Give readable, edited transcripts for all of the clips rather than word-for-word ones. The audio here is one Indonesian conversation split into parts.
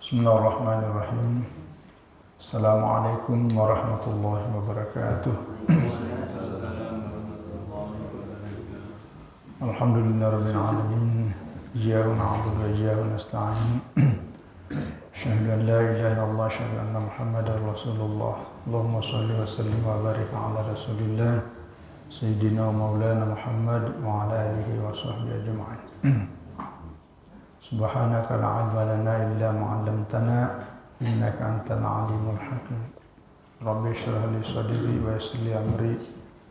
Bismillahirrahmanirrahim. Assalamualaikum warahmatullahi wabarakatuh. Alhamdulillahirabbil alamin. Iyyaka na'budu wa iyyaka nasta'in. Asyhadu an la ilaha illallah, asyhadu anna Muhammadar Rasulullah. Allahumma shalli wa sallim wa barik ala Rasulillah Sayyidina wa Maulana Muhammad wa ala alihi wa sahbihi ajma'in. Subhanaka la ilma lana illa ma 'allamtana innaka antal alimul hakim. Rabbi shrah li sadri wa yassir li amri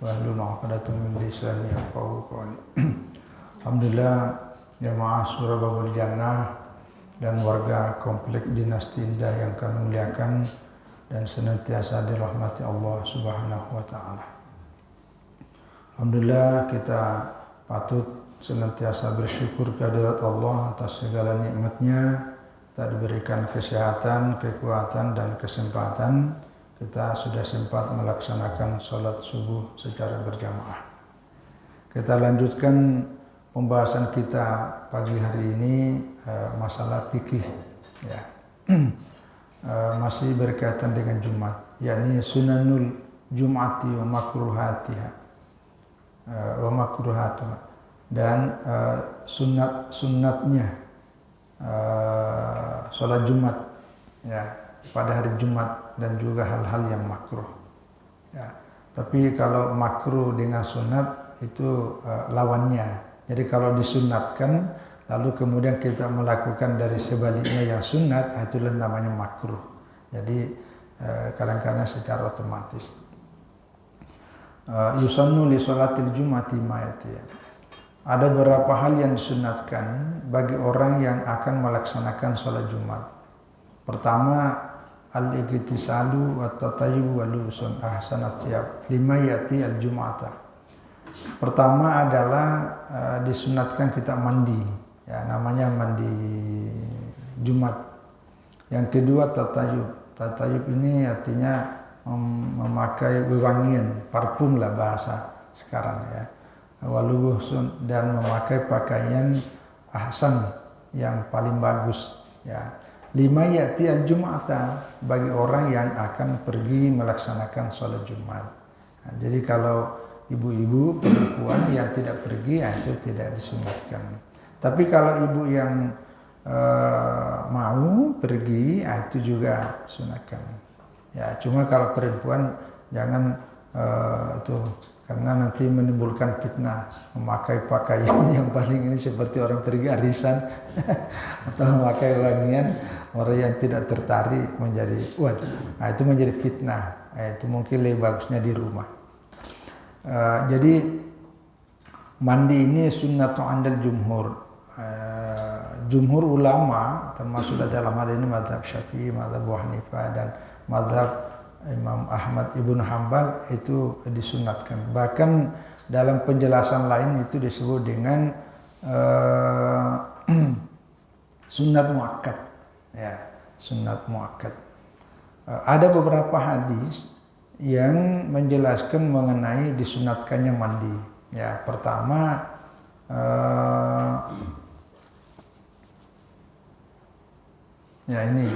wahlul 'uqdatam min lisani yafqahu qawli. Alhamdulillah jamaah surah Babul Jannah dan warga komplek Dinasti Indah yang kami muliakan dan senantiasa dirahmati Allah Subhanahu wa taala. Alhamdulillah kita patut senantiasa bersyukur kehadirat Allah atas segala nikmatnya. Kita diberikan kesehatan, kekuatan dan kesempatan. Kita sudah sempat melaksanakan sholat subuh secara berjamaah. Kita lanjutkan pembahasan kita pagi hari ini masalah fikih, ya. Masih berkaitan dengan Jumat, yakni sunanul Jum'ati wa makruhatiha wa makruhatuha, dan sunatnya sholat Jumat, ya, pada hari Jumat, dan juga hal-hal yang makruh, ya. Tapi kalau makruh dengan sunat itu lawannya. Jadi kalau disunatkan lalu kemudian kita melakukan dari sebaliknya yang sunat, itulah namanya makruh. Jadi kadang-kadang secara otomatis. Yusannu li sholatil Jum'ati ma'ati. Ada beberapa hal yang disunatkan bagi orang yang akan melaksanakan sholat Jumat. Pertama, al-ightisalu wa tatayyub wa lusun ahsanat siyab lima yati al-jum'ata. Pertama adalah disunatkan kita mandi, ya, namanya mandi Jumat. Yang kedua tatayyub. Tatayyub ini artinya memakai wewangian, parfum lah bahasa sekarang, ya. Walubuhsun, dan memakai pakaian ahsan yang paling bagus, ya. Lima ya'ti al-jum'ata, bagi orang yang akan pergi melaksanakan sholat Jumat. Nah, jadi kalau ibu-ibu perempuan yang tidak pergi, itu tidak disunatkan. Tapi kalau ibu yang mau pergi, itu juga sunatkan, ya. Cuma kalau perempuan jangan itu, karena nanti menimbulkan fitnah, memakai pakaian yang paling ini seperti orang pergi arisan atau memakai wangian, orang yang tidak tertarik menjadi nah itu menjadi fitnah. Itu mungkin lebih bagusnya di rumah. Jadi mandi ini sunnatu andal jumhur. Jumhur ulama termasuk dalam hal ini mazhab Syafi'i, mazhab Abu Hanifah, dan mazhab Imam Ahmad Ibn Hanbal itu disunatkan. Bahkan dalam penjelasan lain itu disebut dengan sunat muakkad, ya, sunat muakkad. Ada beberapa hadis yang menjelaskan mengenai disunatkannya mandi. Ya, pertama ya ini,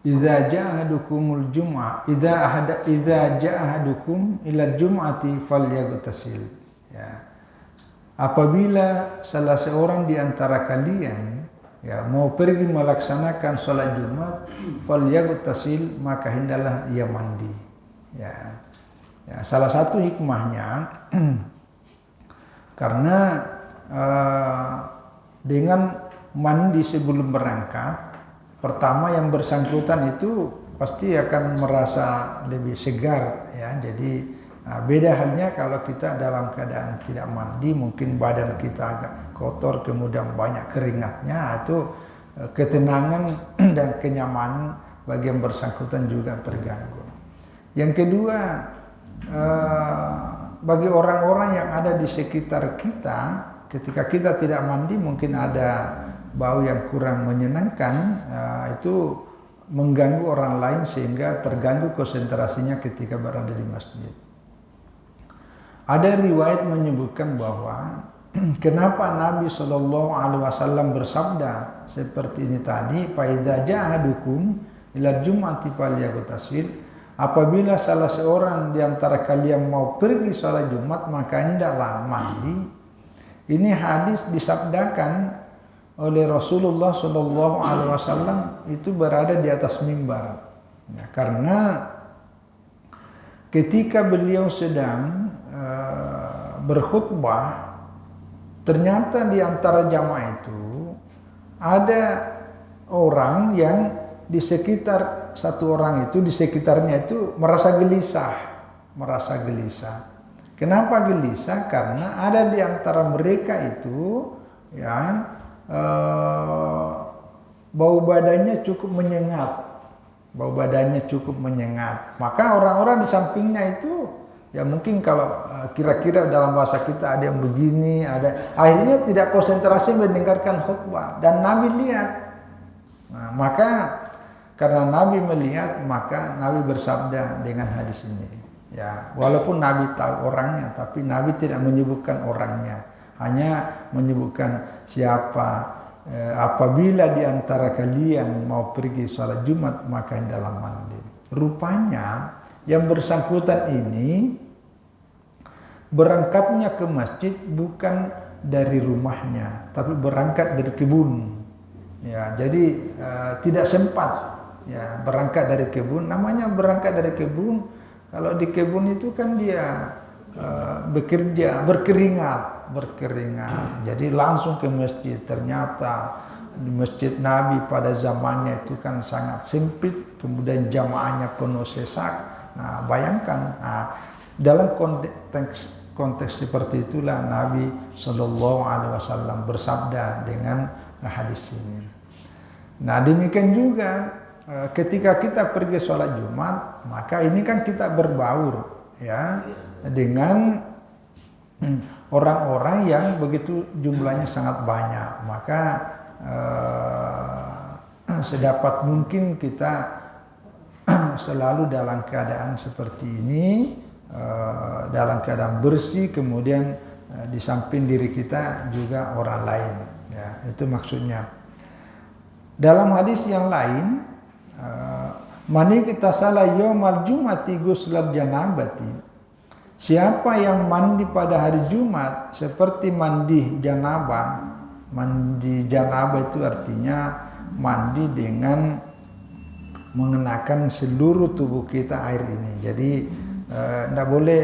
idza ja'ahadukumul jum'ah idza ja'ahadukum ila jum'ati falyaghtasil, ya. Apabila salah seorang di antara kalian, ya, mau pergi melaksanakan sholat Jumat, falyaghtasil, maka hendaklah ia mandi, ya. Ya, salah satu hikmahnya karena dengan mandi sebelum berangkat, pertama yang bersangkutan itu pasti akan merasa lebih segar, ya. Jadi beda halnya kalau kita dalam keadaan tidak mandi, mungkin badan kita agak kotor, kemudian banyak keringatnya, itu ketenangan dan kenyamanan bagi yang bersangkutan juga terganggu. Yang kedua, bagi orang-orang yang ada di sekitar kita, ketika kita tidak mandi mungkin ada bau yang kurang menyenangkan, itu mengganggu orang lain sehingga terganggu konsentrasinya ketika berada di masjid. Ada riwayat menyebutkan bahwa kenapa Nabi Shallallahu Alaihi Wasallam bersabda seperti ini tadi, "Faidza ja'adukum ila jum'ati falyagtasil." Apabila salah seorang di antara kalian mau pergi sholat Jumat, maka hendaklah mandi. Ini hadis disabdakan oleh Rasulullah Shallallahu Alaihi Wasallam itu berada di atas mimbar. Ya, karena ketika beliau sedang berkhutbah, ternyata di antara jamaah itu ada orang yang di sekitar satu orang itu, di sekitarnya itu merasa gelisah. Kenapa gelisah? Karena ada di antara mereka itu ya bau badannya cukup menyengat. Maka orang-orang di sampingnya itu ya mungkin kalau kira-kira dalam bahasa kita ada yang begini, akhirnya tidak konsentrasi mendengarkan khutbah dan Nabi lihat. Nah, maka karena Nabi melihat, maka Nabi bersabda dengan hadis ini. Ya, walaupun Nabi tahu orangnya, tapi Nabi tidak menyebutkan orangnya, hanya menyebutkan siapa. Apabila di antara kalian mau pergi sholat Jumat, maka hendaklah mandi. Rupanya yang bersangkutan ini berangkatnya ke masjid bukan dari rumahnya, tapi berangkat dari kebun. Ya, jadi tidak sempat ya berangkat dari kebun. Namanya berangkat dari kebun, kalau di kebun itu kan dia bekerja, berkeringat. Jadi langsung ke masjid. Ternyata di masjid Nabi pada zamannya itu kan sangat sempit, kemudian jamaahnya penuh sesak. Nah, bayangkan, dalam konteks seperti itulah Nabi Shallallahu Alaihi Wasallam bersabda dengan hadis ini. Nah, demikian juga ketika kita pergi sholat Jumat, maka ini kan kita berbaur ya dengan orang-orang yang begitu jumlahnya sangat banyak. Maka sedapat mungkin kita selalu dalam keadaan seperti ini, dalam keadaan bersih, kemudian di samping diri kita juga orang lain. Ya, itu maksudnya. Dalam hadis yang lain, mani kita salah yaumal jumati guslal janabati. Siapa yang mandi pada hari Jumat seperti mandi janabah. Mandi janabah itu artinya mandi dengan mengenakan seluruh tubuh kita air ini. Jadi tidak boleh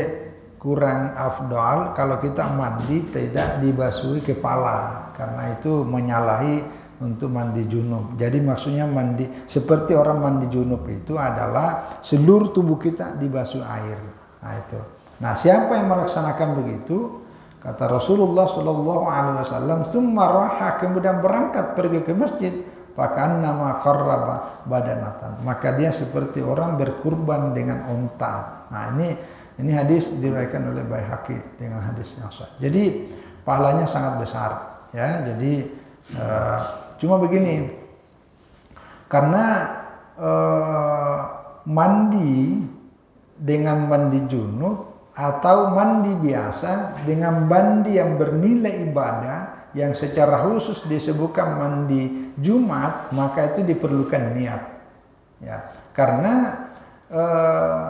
kurang afdal kalau kita mandi tidak dibasuhi kepala, karena itu menyalahi untuk mandi junub. Jadi maksudnya mandi seperti orang mandi junub itu adalah seluruh tubuh kita dibasuh air. Nah itu. Nah, siapa yang melaksanakan begitu? Kata Rasulullah Shallallahu Alaihi Wasallam, "Tsumma raha", kemudian berangkat pergi ke masjid, "Fakannama qarraba badanatan", maka dia seperti orang berkurban dengan unta. Nah, ini hadis diriwayatkan oleh Baihaqi dengan hadis yang sahih. Jadi pahalanya sangat besar, ya. Jadi cuma begini, karena mandi dengan mandi junub atau mandi biasa dengan mandi yang bernilai ibadah yang secara khusus disebutkan mandi Jumat, maka itu diperlukan niat. Ya, karena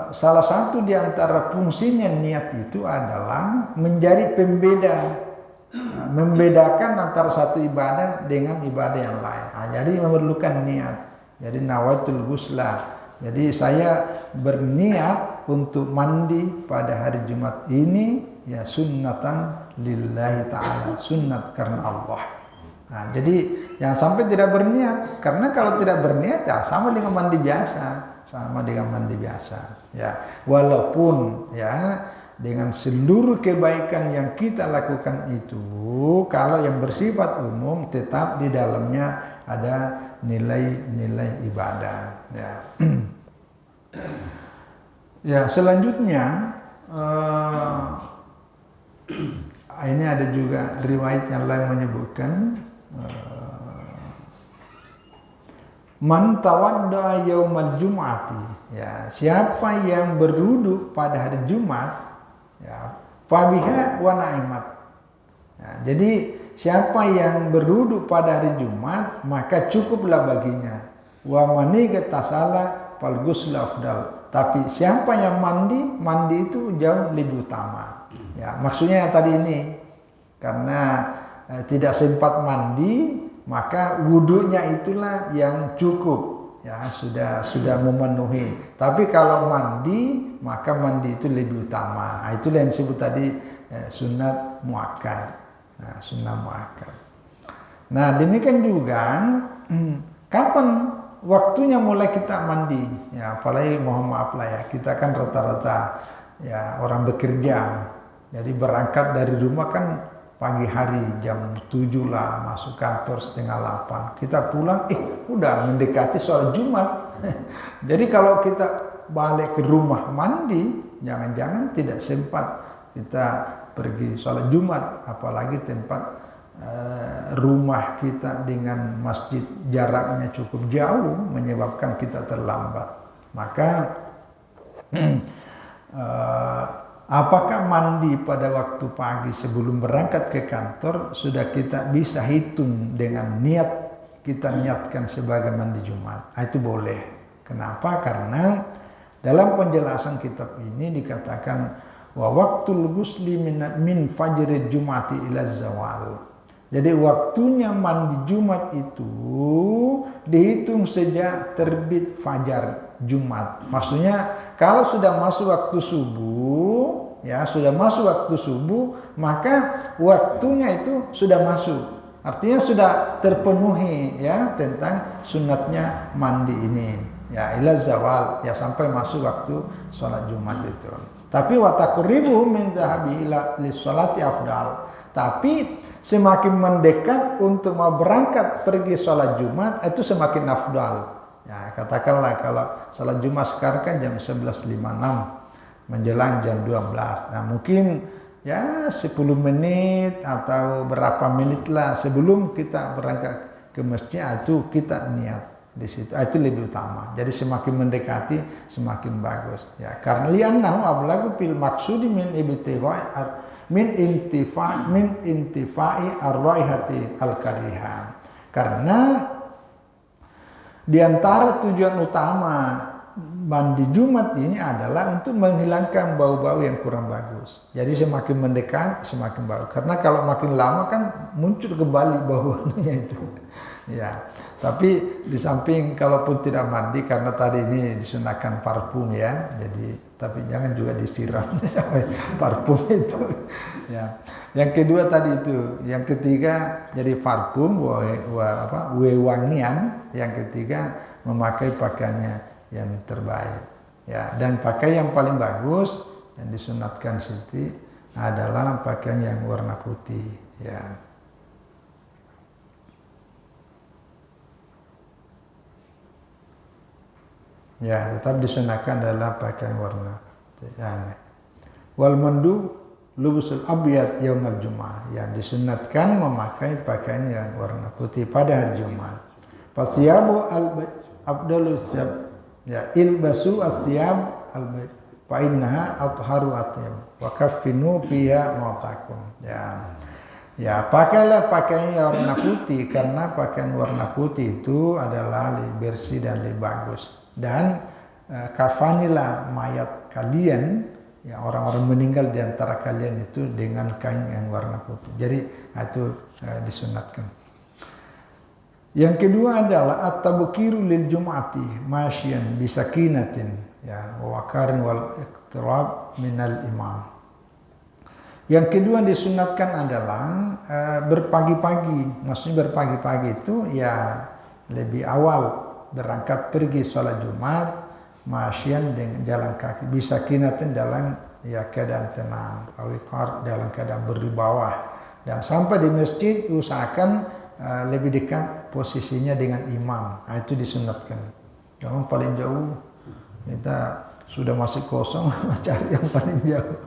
salah satu di antara fungsinya niat itu adalah menjadi pembeda, membedakan antara satu ibadah dengan ibadah yang lain. Jadi memerlukan niat. Jadi nawaitul ghusla. Jadi saya berniat untuk mandi pada hari Jumat ini ya sunnatan lillahi ta'ala, sunnat karena Allah. Nah, jadi yang sampai tidak berniat, karena kalau tidak berniat ya sama dengan mandi biasa, ya. Walaupun ya dengan seluruh kebaikan yang kita lakukan itu, kalau yang bersifat umum tetap di dalamnya ada nilai-nilai ibadah, ya. Ya, selanjutnya ini ada juga riwayat yang lain menyebutkan man tawadda yaumal jum'ati, ya, siapa yang berwudu pada hari Jumat, ya, fabiha wa na'imat, Nah, jadi siapa yang berwudu pada hari Jumat maka cukuplah baginya. Wa mani tasala fal ghusl afdal. Tapi siapa yang mandi itu jauh lebih utama. Ya, maksudnya tadi ini karena tidak sempat mandi maka wudunya itulah yang cukup. Ya, sudah memenuhi. Tapi kalau mandi maka mandi itu lebih utama. Nah, itulah yang disebut tadi sunat muakkad. Nah, sunnah muakkad. Nah, demikian juga kapan waktunya mulai kita mandi? Ya, apalagi mohon maaf lah ya, kita kan rata-rata ya orang bekerja. Jadi berangkat dari rumah kan pagi hari jam 7 lah, masuk kantor setengah 8. Kita pulang, udah mendekati sholat Jumat. Jadi kalau kita balik ke rumah mandi, jangan-jangan tidak sempat kita pergi sholat Jumat, apalagi tempat rumah kita dengan masjid jaraknya cukup jauh menyebabkan kita terlambat. Maka apakah mandi pada waktu pagi sebelum berangkat ke kantor sudah kita bisa hitung dengan niat kita niatkan sebagai mandi Jumat? Itu boleh. Kenapa? Karena dalam penjelasan kitab ini dikatakan wa waqtul ghusli min fajril jumati ila zawal. Jadi waktunya mandi Jumat itu dihitung sejak terbit fajar Jumat. Maksudnya kalau sudah masuk waktu subuh, ya sudah masuk waktu subuh, maka waktunya itu sudah masuk. Artinya sudah terpenuhi ya tentang sunatnya mandi ini. Ya ila zawal, ya sampai masuk waktu sholat Jumat itu. Tapi wa taqribuhu min zahabi ila lis-sholati afdal. Tapi semakin mendekat untuk mau berangkat pergi sholat Jumat itu semakin afdal. Ya, katakanlah kalau sholat Jumat sekarang kan jam 11.56 menjelang jam 12. Nah, mungkin ya 10 menit atau berapa menit lah sebelum kita berangkat ke masjid itu kita niat di situ. Itu lebih utama. Jadi semakin mendekati semakin bagus. Ya, karena li'annahu ablagu fil maksudi min ibtigha'i min intifa'i ar-raihati al-karihah. Karena di antara tujuan utama mandi Jumat ini adalah untuk menghilangkan bau-bau yang kurang bagus. Jadi semakin mendekat semakin bagus. Karena kalau makin lama kan muncul kembali baunya itu. Ya, tapi di samping kalaupun tidak mandi karena tadi ini disunahkan parfum ya, jadi tapi jangan juga disiram sampai parfum itu. Ya, yang kedua tadi itu, yang ketiga jadi parfum, wewangian, yang ketiga memakai pakaiannya yang terbaik. Ya, dan pakai yang paling bagus yang disunatkan Siti adalah pakaian yang warna putih. Ya. Ya, tetap disunahkan adalah pakaian warna putih. Wal mandu lubusul abyad yaumal Jumat. Yang disunatkan memakai pakaian yang warna putih pada hari Jumat. Fasyabu al-abdalu syab. Ya, ilbasu asyab al-bayt. Fa innaha atharu atyab. Wa kaffinu fiha mautakum. Ya. Ya, pakailah pakaian yang warna putih karena pakaian warna putih itu adalah lebih bersih dan lebih bagus. Dan kafanilah mayat kalian, ya orang-orang meninggal di antara kalian itu dengan kain yang warna putih. Jadi itu disunatkan. Yang kedua adalah at-tabkiru lil jum'ati masyian bisakinatin ya wa waqarin wal iqtirab minal imam. Yang kedua disunatkan adalah berpagi-pagi. Maksudnya berpagi-pagi itu ya lebih awal berangkat pergi sholat Jumat masyian dengan jalan kaki, bisa kinatin dalam ya keadaan tenang, awiqar dalam keadaan berdibawah, dan sampai di masjid usahakan lebih dekat posisinya dengan imam. Itu disunatkan. Jangan paling jauh, kita sudah masih kosong cari yang paling jauh.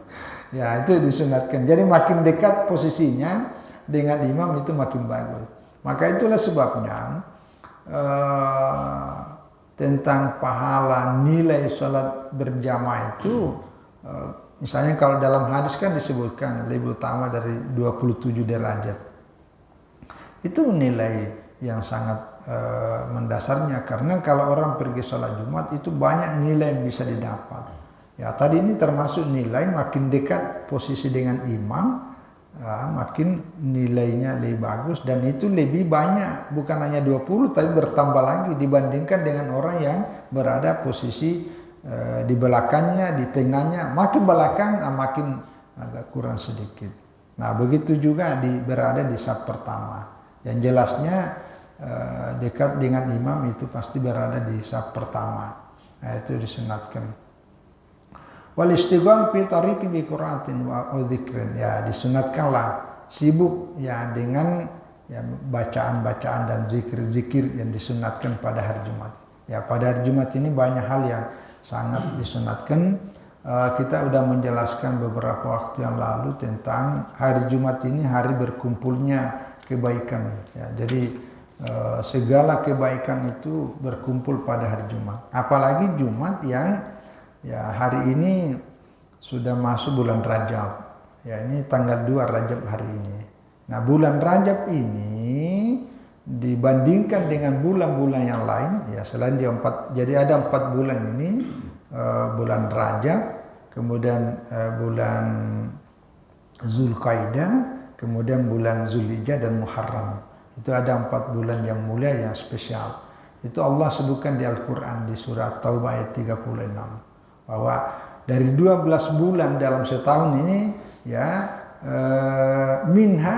Ya itu disunatkan. Jadi makin dekat posisinya dengan imam itu makin bagus. Maka itulah sebabnya tentang pahala nilai sholat berjamaah itu Misalnya kalau dalam hadis kan disebutkan lebih utama dari 27 derajat. Itu nilai yang sangat mendasarnya, karena kalau orang pergi sholat Jumat itu banyak nilai yang bisa didapat. Ya, tadi ini termasuk nilai makin dekat posisi dengan imam, makin nilainya lebih bagus, dan itu lebih banyak, bukan hanya 20 tapi bertambah lagi dibandingkan dengan orang yang berada posisi di belakangnya, di tengahnya. Makin belakang makin agak kurang sedikit. Nah, begitu juga berada di saf pertama. Yang jelasnya dekat dengan imam itu pasti berada di saf pertama. Nah, itu disunatkan. Wal istighfar fi tariqi bi qiraatin wa dzikrin. Ya, disunatkanlah sibuk ya dengan ya bacaan-bacaan dan zikir-zikir yang disunatkan pada hari Jumat. Ya, pada hari Jumat ini banyak hal yang sangat disunatkan. Kita sudah menjelaskan beberapa waktu yang lalu tentang hari Jumat ini hari berkumpulnya kebaikan. Ya, jadi segala kebaikan itu berkumpul pada hari Jumat. Apalagi Jumat yang ya hari ini sudah masuk bulan Rajab. Ya, ini tanggal 2 Rajab hari ini. Nah, bulan Rajab ini dibandingkan dengan bulan-bulan yang lain, ya selain dia 4, jadi ada 4 bulan ini, bulan Rajab, kemudian bulan Zulqaidah, kemudian bulan Zulhijjah dan Muharram. Itu ada 4 bulan yang mulia, yang spesial. Itu Allah sebutkan di Al-Quran di surat Taubah ayat 36. Bahwa dari 12 bulan dalam setahun ini, ya minha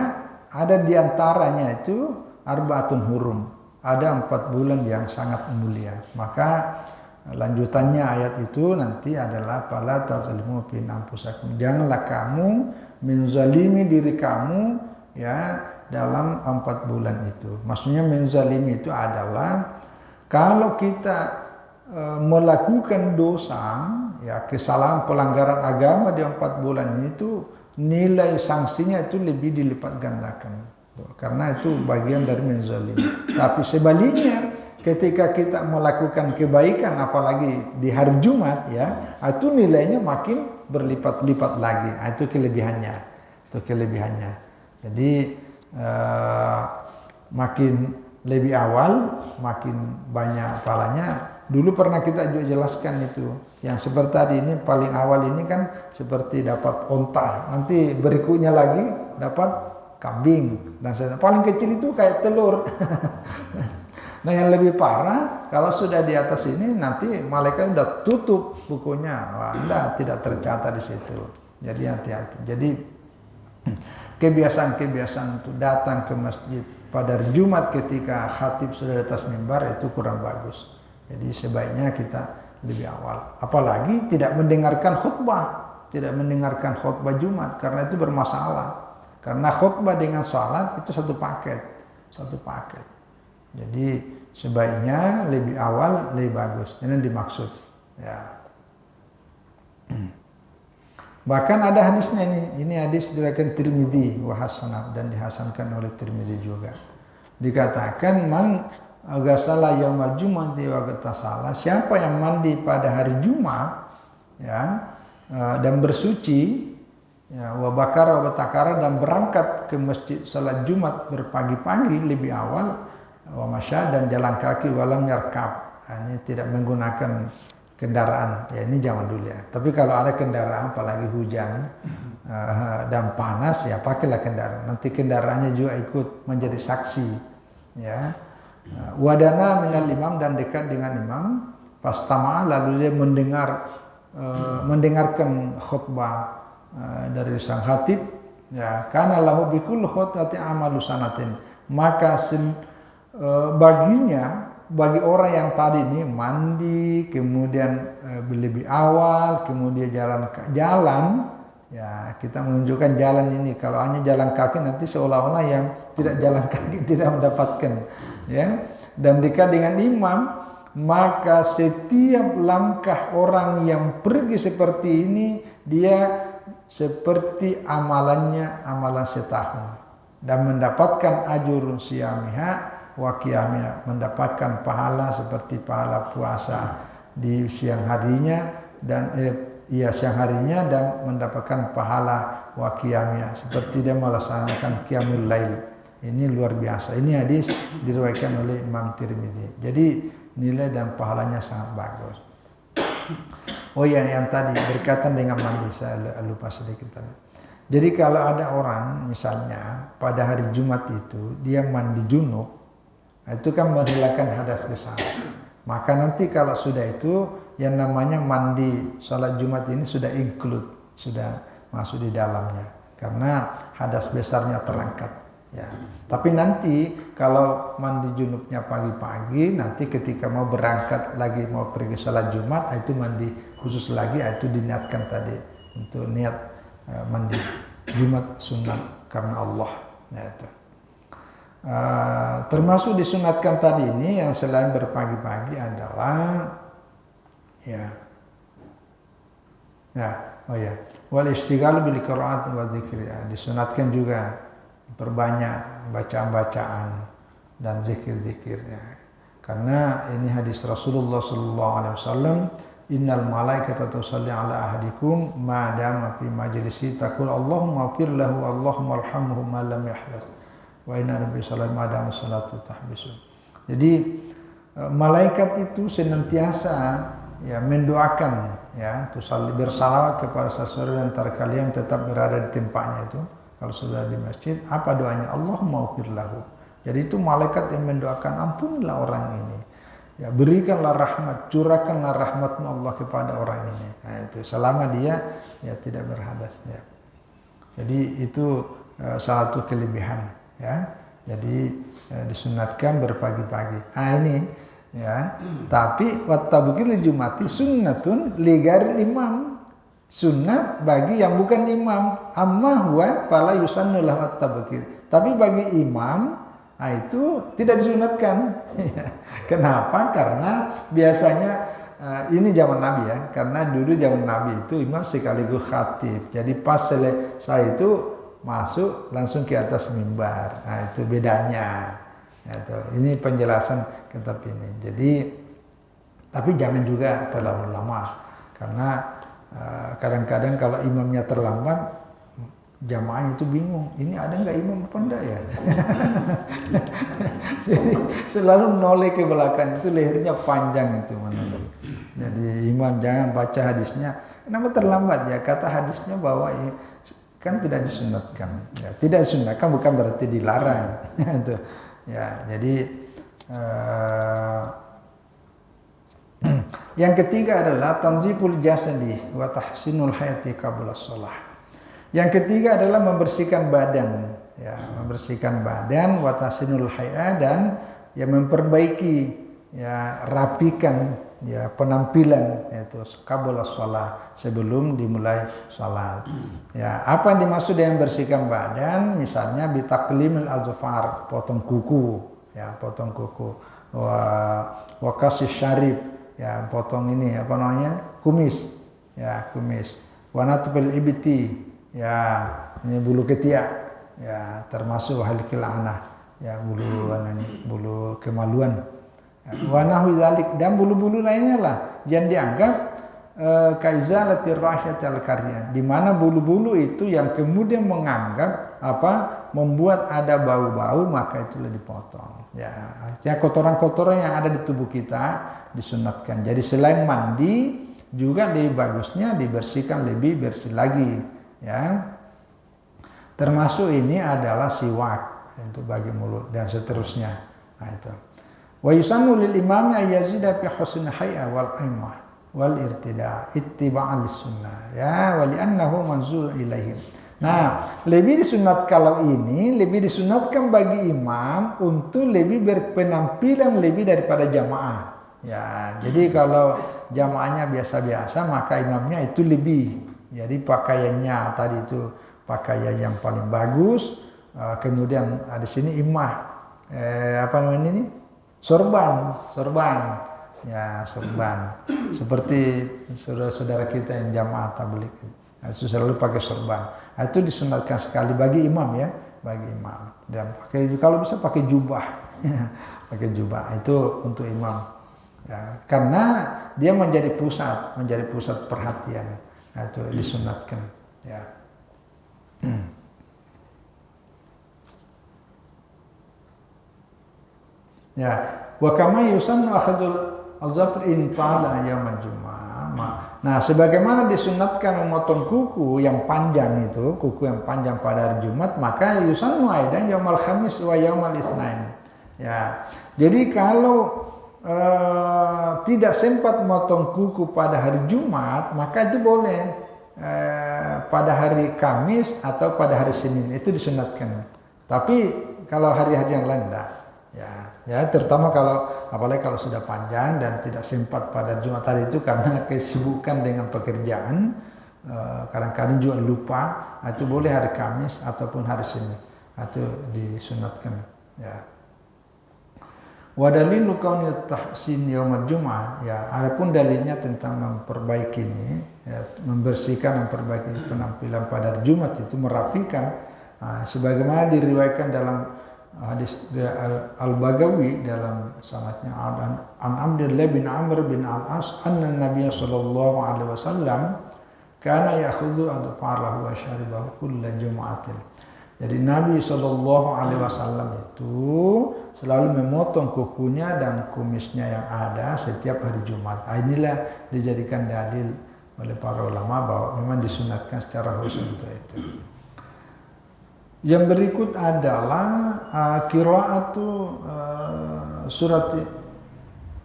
ada diantaranya itu arba'atun hurum. Ada 4 bulan yang sangat mulia. Maka lanjutannya ayat itu nanti adalah fala tazlimu fi anfusakum. Janganlah kamu menzalimi diri kamu ya dalam 4 bulan itu. Maksudnya menzalimi itu adalah kalau kita melakukan dosa, ya kesalahan pelanggaran agama di 4 bulan itu, nilai sanksinya itu lebih dilipat gandakan. Karena itu bagian dari menzalimi. Tapi sebaliknya, ketika kita melakukan kebaikan, apalagi di hari Jumat, ya, itu nilainya makin berlipat-lipat lagi. Itu kelebihannya. Itu kelebihannya. Jadi makin lebih awal, makin banyak pahalanya. Dulu pernah kita juga jelaskan itu. Yang seperti tadi ini paling awal ini kan seperti dapat onta. Nanti berikutnya lagi dapat kambing. Dan paling kecil itu kayak telur. Nah, yang lebih parah kalau sudah di atas ini nanti malaikat udah tutup bukunya. Wah, Anda tidak tercatat di situ. Jadi hati-hati. Jadi kebiasaan-kebiasaan untuk datang ke masjid pada hari Jumat ketika khatib sudah di atas mimbar itu kurang bagus. Jadi sebaiknya kita lebih awal. Apalagi tidak mendengarkan khutbah, tidak mendengarkan khutbah Jumat karena itu bermasalah. Karena khutbah dengan sholat itu satu paket. Jadi sebaiknya lebih awal lebih bagus. Ini dimaksud. Ya. Bahkan ada hadisnya ini. Ini hadis diriwayatkan Tirmidzi wa hasanah dan dihasankan oleh Tirmidzi juga. Dikatakan man ghasala yaumal jum'ati wa ghtasala, siapa yang mandi pada hari Jumat ya dan bersuci ya wa bakara wa takara dan berangkat ke masjid salat Jumat berpagi-pagi lebih awal wa masya dan jalan kaki walam yarkab. Ini tidak menggunakan kendaraan. Ya, ini zaman dulu ya. Tapi kalau ada kendaraan apalagi hujan dan panas ya pakailah kendaraan. Nanti kendaraannya juga ikut menjadi saksi. Ya. Wadana minal imam dan dekat dengan imam. Pastama lalu dia mendengarkan khutbah dari sang khatib. Ya, kana lahu bikul khutbati amalu sanatin. Maka baginya, bagi orang yang tadi ini mandi, kemudian lebih awal, kemudian jalan, ya kita menunjukkan jalan ini. Kalau hanya jalan kaki nanti seolah-olah yang tidak jalan kaki tidak mendapatkan, ya. Dan dekat dengan imam, maka setiap langkah orang yang pergi seperti ini, dia seperti amalan setahun dan mendapatkan ajur siyamiha wa qiyamiha, mendapatkan pahala seperti pahala puasa di siang harinya dan ya siang harinya dan mendapatkan pahala wa qiyamnya seperti dia melaksanakan qiyamul lail. Ini luar biasa. Ini hadis diriwayatkan oleh Imam Tirmidzi. Jadi nilai dan pahalanya sangat bagus. Oh ya, yang tadi berkaitan dengan mandi, saya lupa sedikit tadi. Jadi kalau ada orang misalnya pada hari Jumat itu dia mandi junub, itu kan menghilangkan hadas besar. Maka nanti kalau sudah itu yang namanya mandi sholat Jumat ini sudah include, sudah masuk di dalamnya karena hadas besarnya terangkat. Ya. Tapi nanti kalau mandi junubnya pagi-pagi, nanti ketika mau berangkat lagi mau pergi sholat Jumat, itu mandi khusus lagi, itu diniatkan tadi untuk niat mandi Jumat sunat karena Allah. Ya, itu. Termasuk disunatkan tadi ini yang selain berpagi-pagi adalah wal istighal bil qiraat wa dzikri. Disunatkan juga perbanyak bacaan-bacaan dan zikir-zikirnya. Karena ini hadis Rasulullah sallallahu alaihi wasallam, innal malaikata tusalli ala ahadikum ma dama fi majlisi taqul Allahumma ighfir lahu Allahumma arhamhu ma lam yahdas. Wa inna nabi sallallahu alaihi wasallam tahbisun. Jadi malaikat itu senantiasa ya mendoakan ya tusalli bersalawat kepada seseorang antara kalian tetap berada di tempatnya itu. Kalau sudah di masjid, apa doanya? Allahumma ighfir lahu. Jadi itu malaikat yang mendoakan, ampunilah orang ini. Ya, berikanlah rahmat, curahkanlah rahmatmu Allah kepada orang ini. Nah, itu selama dia ya tidak berhadas ya. Jadi itu salah satu kelebihan ya. Jadi disunatkan berpagi-pagi. Ini ya. Tapi wattabukir li jumati sunnatun li ghairil imam. Sunnat bagi yang bukan imam, amma huwa fala yusannu lahu at-tabkir. Tapi bagi imam, itu tidak disunatkan. Kenapa? Karena biasanya ini zaman Nabi ya. Karena dulu zaman Nabi itu imam sekaligus khatib. Jadi pas selesai itu masuk langsung ke atas mimbar. Nah, itu bedanya. Ini penjelasan kitab ini. Jadi tapi jangan juga terlalu lama karena kadang-kadang kalau imamnya terlambat, jamaahnya itu bingung. Ini ada nggak imam apa enggak ya? Jadi selalu noleh ke belakang itu lehernya panjang itu mana. Jadi imam jangan baca hadisnya. Kenapa terlambat ya? Kata hadisnya bahwa kan tidak disunatkan. Ya, tidak disunatkan bukan berarti dilarang. Itu ya. Jadi yang ketiga adalah tanziful jasadi wa tahsinul hayati qabla shalah. Yang ketiga adalah membersihkan badan, ya, membersihkan badan wa tahsinul hayat dan ya memperbaiki ya rapikan ya penampilan yaitu qabla shalah sebelum dimulai salat. Ya, apa yang dimaksud dengan bersihkan badan? Misalnya bitaqlimil azfar, potong kuku, ya, potong kuku. Wa kasih syarib, ya potong ini apa namanya kumis, ya kumis. Wanatbil ibti, ya ini bulu ketiak, ya termasuk halikil anah, ya bulu ini bulu kemaluan. Wanahu zalik dan bulu-bulu lainnya lah yang dianggap kaizalatir rasyatil karya, di mana bulu-bulu itu yang kemudian menganggap membuat ada bau-bau, maka itulah dipotong. Ya kotoran-kotoran yang ada di tubuh kita disunatkan. Jadi selain mandi juga lebih bagusnya dibersihkan lebih bersih lagi, ya. Termasuk ini adalah siwak untuk bagi mulut dan seterusnya. Nah, itu. Wa yusannu lil imam yazida fi husn hay'a wal aimah wal irtida ittiba'an lis sunnah, ya, wa li'annahu manzul ilaihim. Nah, lebih disunat kalau ini lebih disunatkan bagi imam untuk lebih berpenampilan lebih daripada jamaah. Ya, jadi kalau jamaahnya biasa-biasa maka imamnya itu lebih. Jadi pakaiannya tadi itu pakaian yang paling bagus. Kemudian di sini apa namanya ini? Sorban. Ya, sorban. Seperti saudara-saudara kita yang jamaah tabligh. Itu selalu pakai sorban. Itu disunatkan sekali bagi imam, ya, bagi imam. Dan pakai kalau bisa pakai jubah. Pakai jubah itu untuk imam. Ya, karena dia menjadi pusat perhatian. Nah, itu disunatkan. Ya. Ya, wa kama yusannu akhadul al-zafr in ta'ala yaumul jumu'ah. Nah, sebagaimana disunatkan memotong kuku yang panjang itu, kuku yang panjang pada hari Jumat, maka yusannu aidan yaumul khamis wa yaumul itsnain. Ya. Jadi kalau tidak sempat memotong kuku pada hari Jumat, maka itu boleh pada hari Kamis atau pada hari Senin, itu disunatkan. Tapi kalau hari-hari yang lain enggak. Ya, terutama kalau apalagi kalau sudah panjang dan tidak sempat pada Jumat hari itu karena kesibukan dengan pekerjaan, kadang-kadang juga lupa, itu boleh hari Kamis ataupun hari Senin, itu disunatkan. Ya. Wa dalilu kauni tahsin yaumul jumu'ah, ya, adapun dalilnya tentang memperbaiki ini, ya, membersihkan, memperbaiki penampilan pada hari Jumat itu merapikan, sebagaimana diriwayatkan dalam hadis Al-Bagawi dalam sanadnya an Abdullah bin Amr bin Al-As anna Nabiy sallallahu alaihi wasallam kana ya'khudhu adfalahu wa syaribahu kulla jumu'atin. Jadi Nabi sallallahu alaihi wasallam itu selalu memotong kukunya dan kumisnya yang ada setiap hari Jumat. Inilah dijadikan dalil oleh para ulama bahwa memang disunatkan secara khusus untuk itu. Yang berikut adalah qiraatu surat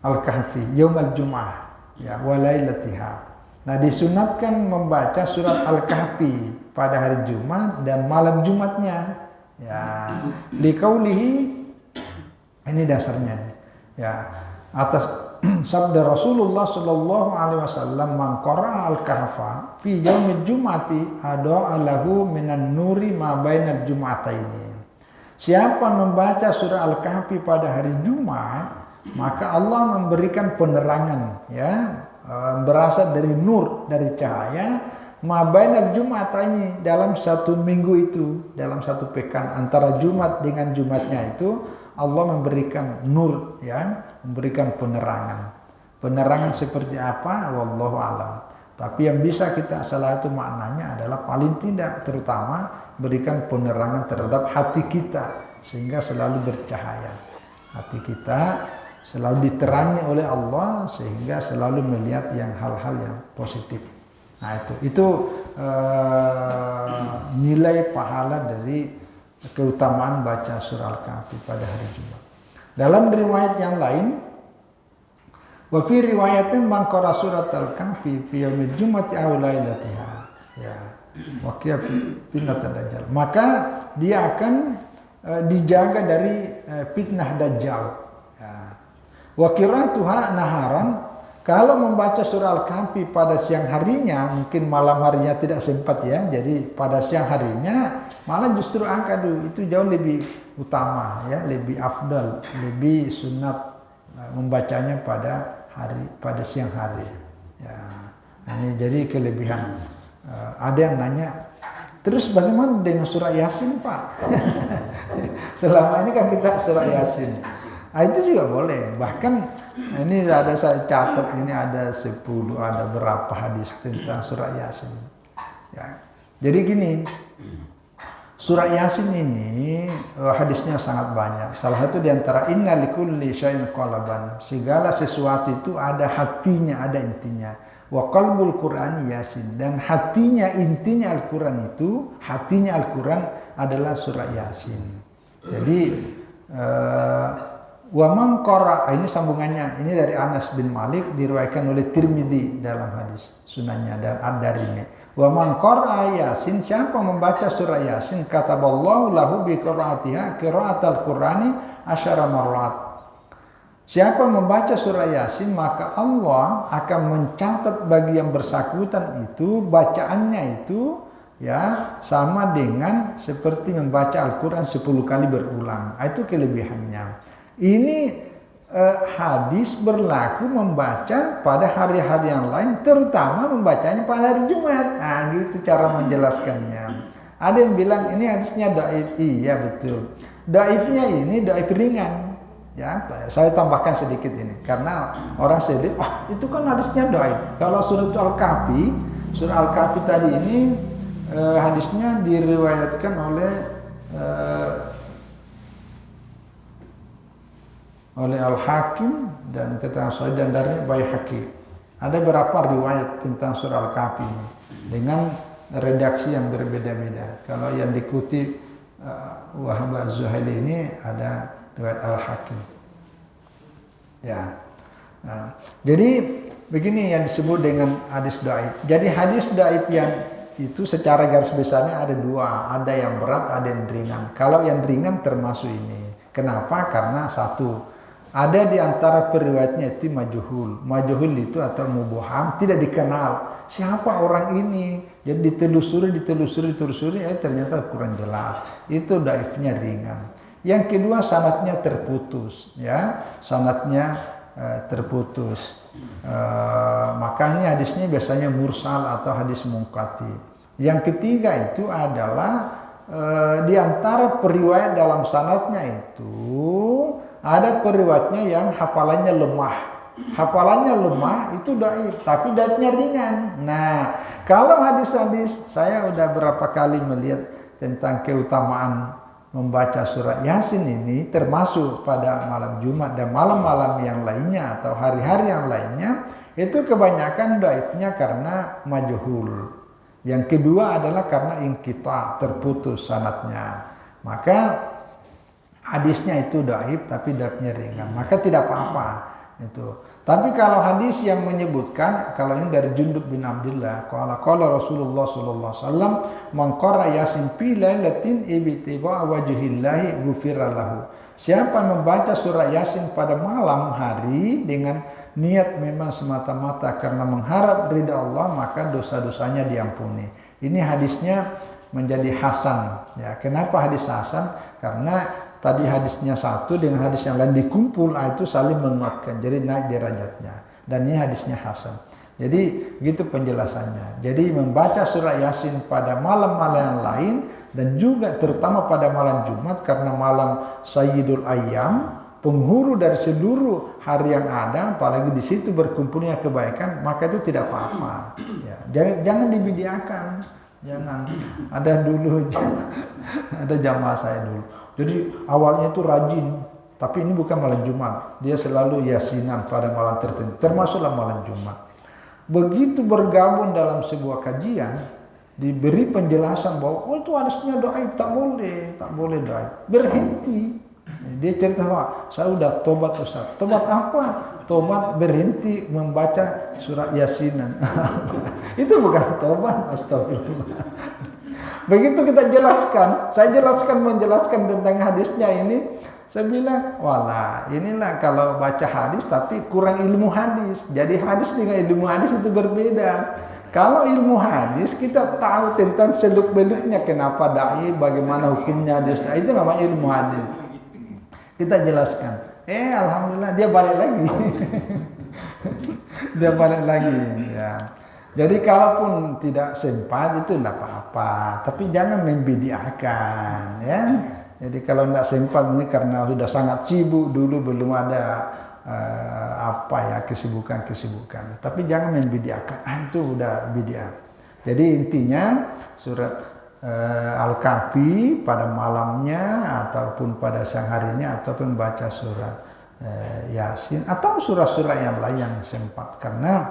Al-Kahfi yaumul jumu'ah, ya, wa lailatiha. Nah, disunatkan membaca surat Al-Kahfi pada hari Jumat dan malam Jumatnya. Ya, liqaulihi, ini dasarnya. Ya, atas sabda Rasulullah sallallahu alaihi wasallam, man qara'a al-kahfa fi yaumil jum'ati ada'a lahu minan nuri ma bainal jum'ataini. Siapa membaca surah Al-Kahfi pada hari Jumat, maka Allah memberikan penerangan, ya, berasal dari nur, dari cahaya, ma bainal jum'ataini, dalam satu minggu itu, dalam satu pekan antara Jumat dengan Jumatnya itu Allah memberikan nur, ya, memberikan penerangan. Penerangan seperti apa? Wallahu alam. Tapi yang bisa kita salah satu maknanya adalah paling tidak terutama berikan penerangan terhadap hati kita sehingga selalu bercahaya. Hati kita selalu diterangi oleh Allah sehingga selalu melihat yang hal-hal yang positif. Nah, itu nilai pahala dari keutamaan baca surah Al-Kahfi pada hari Jumat. Dalam riwayat yang lain, wa fi riwayatin man qara surat Al-Kahfi fi yaumil jumati aw lailatiha, ya, wa qiya fitnatad dajjal, maka dia akan dijaga dari fitnah dajjal. Ya. Wa qira'atuha naharan, kalau membaca surah Al-Kahfi pada siang harinya, mungkin malam harinya tidak sempat, ya. Jadi pada siang harinya malah justru akadu itu jauh lebih utama, ya, lebih afdal, lebih sunat membacanya pada siang hari. Ya. Ini jadi kelebihan. Ada yang nanya, terus bagaimana dengan surah Yasin, Pak? Selama ini kan kita surah Yasin. Nah, itu juga boleh. Bahkan ini ada saya catat, ini ada 10, ada berapa hadis tentang surah Yasin. Ya. Jadi gini, surah Yasin ini hadisnya sangat banyak. Salah satu diantara inna likulli syai'in qalaban, segala sesuatu itu ada hatinya, ada intinya. Wa qalbul Qur'ani Yasin, dan hatinya, intinya Al-Quran itu, hatinya Al-Quran adalah surah Yasin. Jadi wa man qara, ini sambungannya, ini dari Anas bin Malik, diriwayatkan oleh Tirmidzi dalam hadis sunannya dan Ad-Darimi. Wa man qara Yasin, siapa membaca surah Yasin, kataballahu lahu bi qiraatiha qiraatal Qur'ani asyara marrat. Siapa membaca surah Yasin, maka Allah akan mencatat bagi yang bersangkutan itu bacaannya itu, ya, sama dengan seperti membaca Al-Qur'an 10 kali berulang. Itu kelebihannya. Ini hadis berlaku membaca pada hari-hari yang lain, terutama membacanya pada hari Jumat. Nah, gitu cara menjelaskannya. Ada yang bilang ini hadisnya dhaif. Iya, betul. Dhaifnya ini dhaif ringan. Ya, saya tambahkan sedikit ini karena orang sedih, itu kan hadisnya dhaif. Kalau surat Al-Kahfi Surah Al-Kahfi tadi ini hadisnya diriwayatkan oleh Al-Hakim dan keterangan Sahih dan dari Baihaqi. Ada beberapa riwayat tentang surah Al-Kahfi ini dengan redaksi yang berbeda-beda. Kalau yang dikutip Wahab Az-Zuhaili ini ada riwayat Al-Hakim. Ya. Nah, jadi begini yang disebut dengan hadis dhaif. Jadi hadis dhaif yang itu secara garis besarnya ada dua, ada yang berat, ada yang ringan. Kalau yang ringan termasuk ini. Kenapa? Karena satu, ada di antara periwayatnya itu majhul. Majhul itu atau mubham, tidak dikenal. Siapa orang ini? Jadi ditelusuri, ternyata kurang jelas. Itu dhaifnya ringan. Yang kedua, sanadnya terputus, ya. Sanadnya terputus. Makanya hadisnya biasanya mursal atau hadis munqati. Yang ketiga itu adalah di antara periwayat dalam sanadnya itu ada periwayatnya yang hafalannya lemah. Hafalannya lemah itu dhaif, tapi dhaifnya ringan. Nah, kalau hadis-hadis saya udah berapa kali melihat tentang keutamaan membaca surat Yasin ini termasuk pada malam Jumat dan malam-malam yang lainnya atau hari-hari yang lainnya, itu kebanyakan dhaifnya karena majhul. Yang kedua adalah karena inqita, terputus sanadnya. Maka hadisnya itu dhaif tapi dhaifnya ringan, maka tidak apa-apa itu. Tapi kalau hadis yang menyebutkan, kalau ini dari Jundub bin Abdullah, qala Rasulullah sallallahu alaihi wasallam, man qara yasin fi lailatin ibtiba wajhillahi ghufira lahu. Siapa membaca surah Yasin pada malam hari dengan niat memang semata-mata karena mengharap ridha Allah, maka dosa-dosanya diampuni. Ini hadisnya menjadi hasan. Ya, kenapa hadis hasan? Karena tadi hadisnya satu dengan hadis yang lain dikumpul, itu saling menguatkan, jadi naik derajatnya. Dan ini hadisnya hasan. Jadi gitu penjelasannya. Jadi membaca surah Yasin pada malam-malam yang lain dan juga terutama pada malam Jumat karena malam Sayyidul Ayyam, penghulu dari seluruh hari yang ada, apalagi di situ berkumpulnya kebaikan, maka itu tidak apa-apa. Ya, jangan dibidiakan. Jangan. Ada dulu ada jamaah saya dulu. Jadi awalnya itu rajin, tapi ini bukan malam Jumat. Dia selalu yasinan pada malam tertentu, termasuklah malam Jumat. Begitu bergabung dalam sebuah kajian, diberi penjelasan bahwa itu hadisnya dhaif, tak boleh dhaif. Berhenti. Dia cerita bahwa saya udah tobat Ustaz. Tobat apa? Tobat berhenti membaca surat Yasinan. Itu bukan tobat, astagfirullah. Begitu kita jelaskan, saya menjelaskan tentang hadisnya ini, saya bilang, walah inilah kalau baca hadis tapi kurang ilmu hadis. Jadi hadis dengan ilmu hadis itu berbeda. Kalau ilmu hadis kita tahu tentang seluk-beluknya, kenapa dhaif, bagaimana hukumnya hadis. Nah, itu namanya ilmu hadis. Kita jelaskan. Alhamdulillah dia balik lagi. Dia balik lagi, ya. Jadi kalaupun tidak sempat itu tidak apa-apa, tapi jangan membidiakan, ya. Jadi kalau tidak sempat ini karena sudah sangat sibuk dulu, belum ada kesibukan. Tapi jangan membidiakan. Itu udah bidiah. Jadi intinya surat Al-Kahfi pada malamnya ataupun pada siang harinya ataupun baca surat Yasin atau surah-surah yang lain yang sempat karena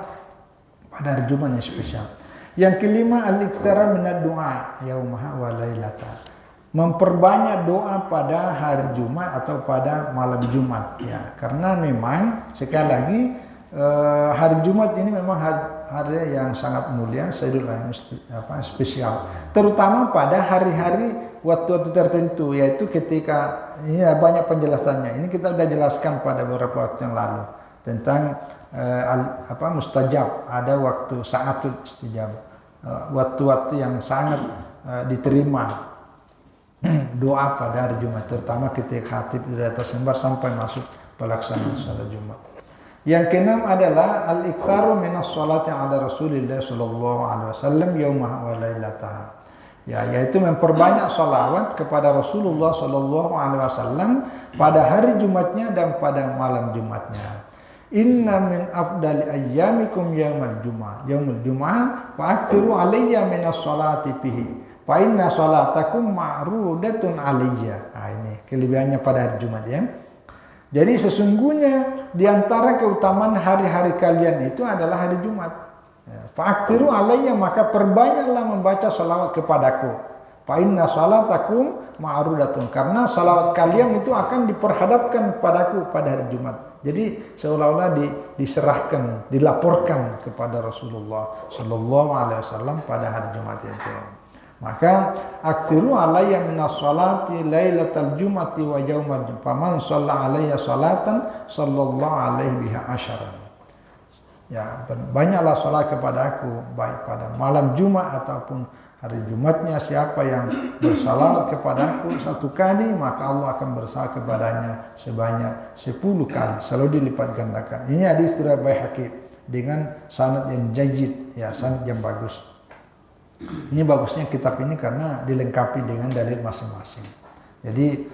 pada hari Jumat yang spesial. Yang kelima, al-iktsara minad du'a yaumaha wa lailata. Memperbanyak doa pada hari Jumat atau pada malam Jumat, ya. Karena memang sekali lagi hari Jumat ini memang hari yang sangat mulia, Sayyidul Ayyam, spesial. Terutama pada hari-hari waktu-waktu tertentu, yaitu ketika ini banyak penjelasannya. Ini kita sudah jelaskan pada beberapa waktu yang lalu tentang mustajab, ada waktu sa'atul istijab, waktu-waktu yang sangat diterima doa pada hari Jumat, terutama ketika khatib di atas mimbar sampai masuk pelaksanaan salat Jumat. Yang keenam adalah al-iktsaru minas sholati ala Rasulillah sallallahu alaihi wasallam yaumaha wa lailataha. Ya, yaitu memperbanyak sholawat kepada Rasulullah sallallahu alaihi wasallam pada hari Jumatnya dan pada malam Jumatnya. Inna min afdali ayyamikum yaumul jum'ah wa aktsiru alayya minas sholati fihi fa inna sholatakum ma'rudatun alayya. Nah, ini kelebihannya pada hari Jumat ya. Jadi sesungguhnya di antara keutamaan hari-hari kalian itu adalah hari Jumat. Fa'aktsiru alayya, maka perbanyaklah membaca salawat kepadaku. Fa inna salatakum ma'rudatun, karena salawat kalian itu akan diperhadapkan padaku pada hari Jumat. Jadi seolah-olah diserahkan, dilaporkan kepada Rasulullah Sallallahu Alaihi Wasallam pada hari Jumat itu. Maka aksiru alayya minas salati lailatal jumati wa yaumal jum'ah. Faman shalla alayya salatan sallallahu alaihi biha asyaran. Ya, banyaklah salat kepada aku baik pada malam Jumat ataupun hari Jumatnya. Siapa yang bersalawat kepada aku 1 kali, maka Allah akan bersalawat kepadanya sebanyak 10 kali, selalu dilipat gandakan. Ini hadis riwayat Baihaqi dengan sanad yang jayyid, ya, sanad yang bagus. Ini bagusnya kitab ini karena dilengkapi dengan dalil masing-masing. Jadi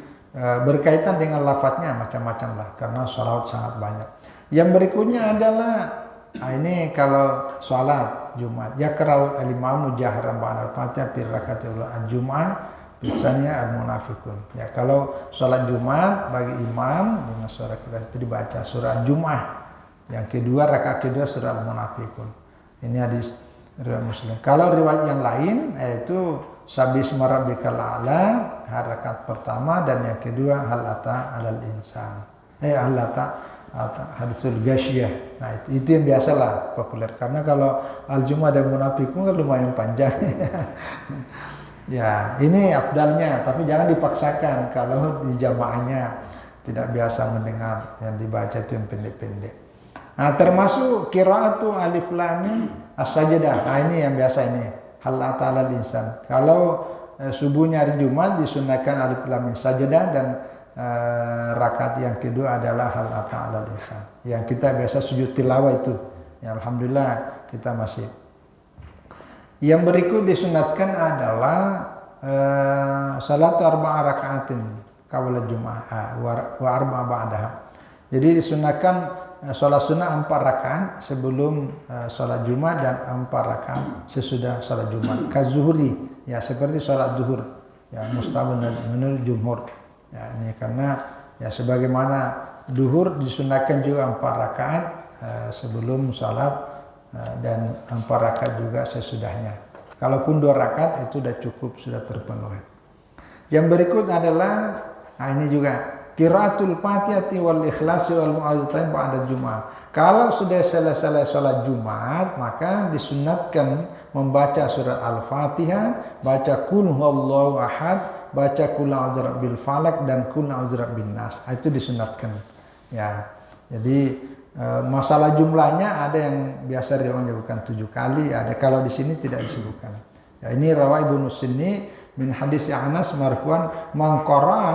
berkaitan dengan lafadznya macam-macam lah, karena salawat sangat banyak. Yang berikutnya adalah ini kalau salat Jumat, yaqra'u al-imamu jahran ba'da al-Fatihah fi raka'atil al-Jum'ah bisanya al-munafiqun. Ya, kalau salat Jumat bagi imam dengan suara keras itu dibaca surah Jum'ah. Yang kedua, rakaat kedua surah al-munafiqun. Ini hadis riwayat Muslim. Kalau riwayat yang lain yaitu sabisma rabbikal a'la, rakaat pertama, dan yang kedua hal ata alal insan. Hal ata hadisul ghasyiyah. Nah, itu yang biasalah populer, karena kalau al-jum'ah dan munafiqun kan lumayan panjang. Ya, ini afdalnya, tapi jangan dipaksakan kalau di jamaahnya tidak biasa mendengar yang dibaca itu yang pendek-pendek. Nah, termasuk qiraatu alif lam mim as-sajdah. Nah, ini yang biasa ini, hal ata alal insan. Kalau subuhnya hari Jumat disunahkan alif lam mim sajdah, dan rakaat yang kedua adalah hal ata alal insan. Yang kita biasa sujud tilawah itu. Ya, alhamdulillah kita masih. Yang berikut disunatkan adalah salatu arba'a rakaatin qabla Jum'ah wa arba'a ba'daha. Jadi disunahkan sholat sunnah 4 rakaat sebelum sholat Jumat dan 4 rakaat sesudah sholat Jumat. Kazuhuri, ya, seperti sholat zuhur, ya, mustahab menurut jumhur. Ya, ini karena ya sebagaimana duhur disunahkan juga 4 rakaat sebelum sholat dan 4 rakaat juga sesudahnya. Kalaupun 2 rakaat itu sudah cukup, sudah terpenuhi. Yang berikut adalah, nah ini juga qiraatul Fatihati wal Ikhlasi wal Mu'awwidhatain ba'da Jum'ah. Kalau sudah selesai sholat Jumat, maka disunatkan membaca surat Al-Fatihah, baca Qul huwallahu ahad, baca Qul a'udzu birabbil falaq dan Qul a'udzu birabbin nas. Itu disunatkan. Ya. Jadi masalah jumlahnya ada yang biasa riwayatnya bukan 7 kali, ada kalau di sini tidak disebutkan. Ya, ini rawai Ibnu Sunni min hadis Anas marfu'an man qara'a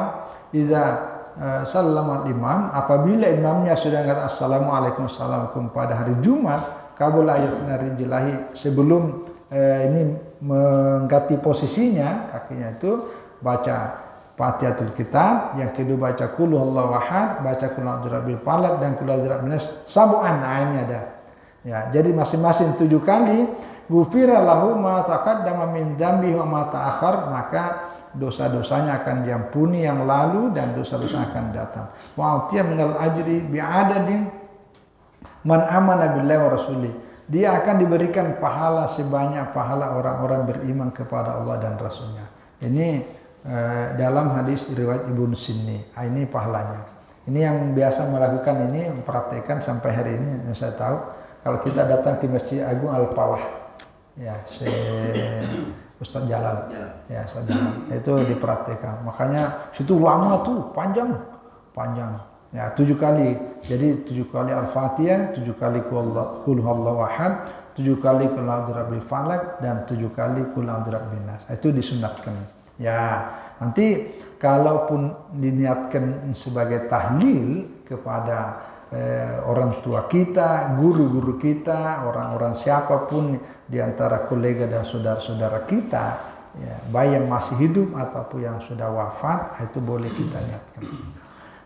idza sallama imam, apabila imamnya sudah mengatakan assalamualaikum assalamualaikum pada hari Jumat, qabla yasna rijlahi, sebelum ini mengganti posisinya kakinya itu baca Fatihatul Kitab, yang kedua baca Qul huwallahu ahad, baca Qul a'udzu birabbil falaq dan Qul a'udzu birabbin nas sab'an. Ini ada. Ya, jadi masing-masing 7 kali. Ghufira lahu ma taqaddama min dzambihi wa ma ta'akhkhar, maka dosa-dosanya akan diampuni yang lalu dan dosa-dosa akan datang. Wa atiya minal ajri bi'adadin man amana billahi wa rasulih. Dia akan diberikan pahala sebanyak pahala orang-orang beriman kepada Allah dan Rasulnya. Ini dalam hadis riwayat Ibnu Sunni. Ini pahalanya. Ini yang biasa melakukan ini, mempraktekkan sampai hari ini yang saya tahu. Kalau kita datang ke Masjid Agung Al-Falah, ya, Ustaz Jalal, ya, Ustaz Jalal, itu dipraktekkan. Makanya situ lama tuh, panjang. Ya, 7 kali. Jadi 7 kali Al-Fatihah, 7 kali Qul huwallahu ahad, 7 kali Qul a'udzu birabbil falaq dan 7 kali Qul a'udzu birabbin nas. Itu disunatkan. Ya, nanti kalaupun diniatkan sebagai tahlil kepada orang tua kita, guru-guru kita, orang-orang siapapun di antara kolega dan saudara-saudara kita, ya, baik yang masih hidup ataupun yang sudah wafat, itu boleh kita niatkan.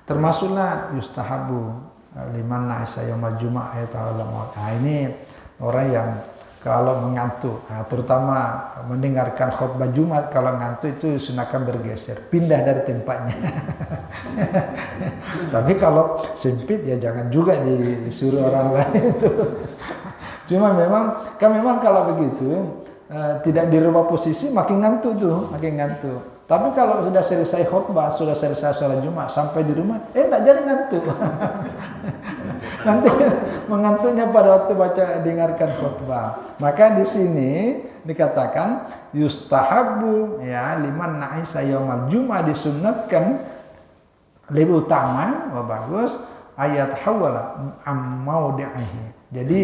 Termasuklah yustahabu liman na'isa yaumal jum'ah ayata'ala maut. Nah, ini orang yang kalau mengantuk, terutama mendengarkan khutbah Jumat, kalau ngantuk itu sunahkan bergeser, pindah dari tempatnya. Tapi kalau sempit ya jangan juga disuruh orang lain itu. Cuma memang kalau begitu tidak dirubah posisi makin ngantuk tuh, makin ngantuk. Tapi kalau sudah selesai khutbah, sudah selesai sholat Jumat, sampai di rumah, enggak jadi ngantuk. Nanti mengantuknya pada waktu dengarkan khutbah. Maka di sini dikatakan yustahabu ya liman na'isa yaumal jum'ah, disunnatkan lebih utama, bagus ayat hawala ammaudihi. Jadi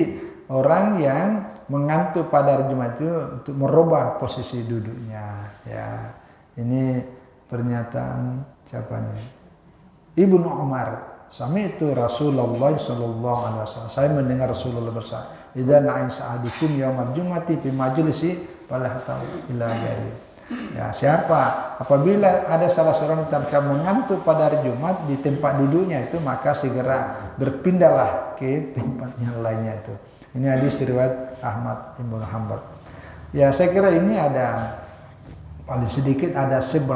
orang yang mengantuk pada hari Jumat itu untuk merubah posisi duduknya ya. Ini pernyataan siapa nih? Ibnu Umar. Sami'tu Rasulullah sallallahu alaihi wasallam. Saya mendengar Rasulullah bersabda, "Idza na'isa ahadikum yaumal jum'ati fi majlisi falah ta'u ila ghairi." Ya, siapa apabila ada salah seorang yang mengantuk pada hari Jumat di tempat duduknya itu, maka segera berpindahlah ke tempat yang lainnya itu. Ini hadis riwayat Ahmad Ibnu Hanbal. Ya, saya kira ini ada paling sedikit ada 11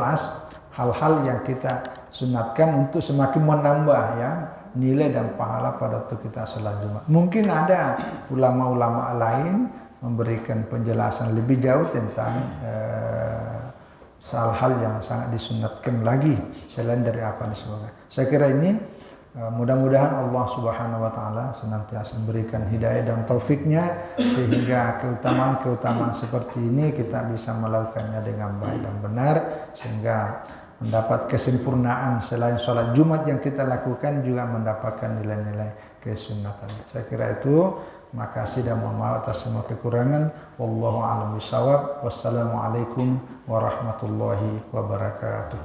hal-hal yang kita sunatkan untuk semakin menambah ya nilai dan pahala pada waktu kita sholat Jumat. Mungkin ada ulama-ulama lain memberikan penjelasan lebih jauh tentang hal-hal yang sangat disunatkan lagi selain dari apa yang disebutkan. Saya kira ini mudah-mudahan Allah Subhanahu wa taala senantiasa memberikan hidayah dan taufiknya sehingga keutamaan-keutamaan seperti ini kita bisa melakukannya dengan baik dan benar, sehingga mendapat kesempurnaan selain sholat Jumat yang kita lakukan juga mendapatkan nilai-nilai kesunatan. Saya kira itu. Makasih dan mohon maaf atas semua kekurangan. Wallahu a'lam bishawab. Wassalamualaikum warahmatullahi wabarakatuh.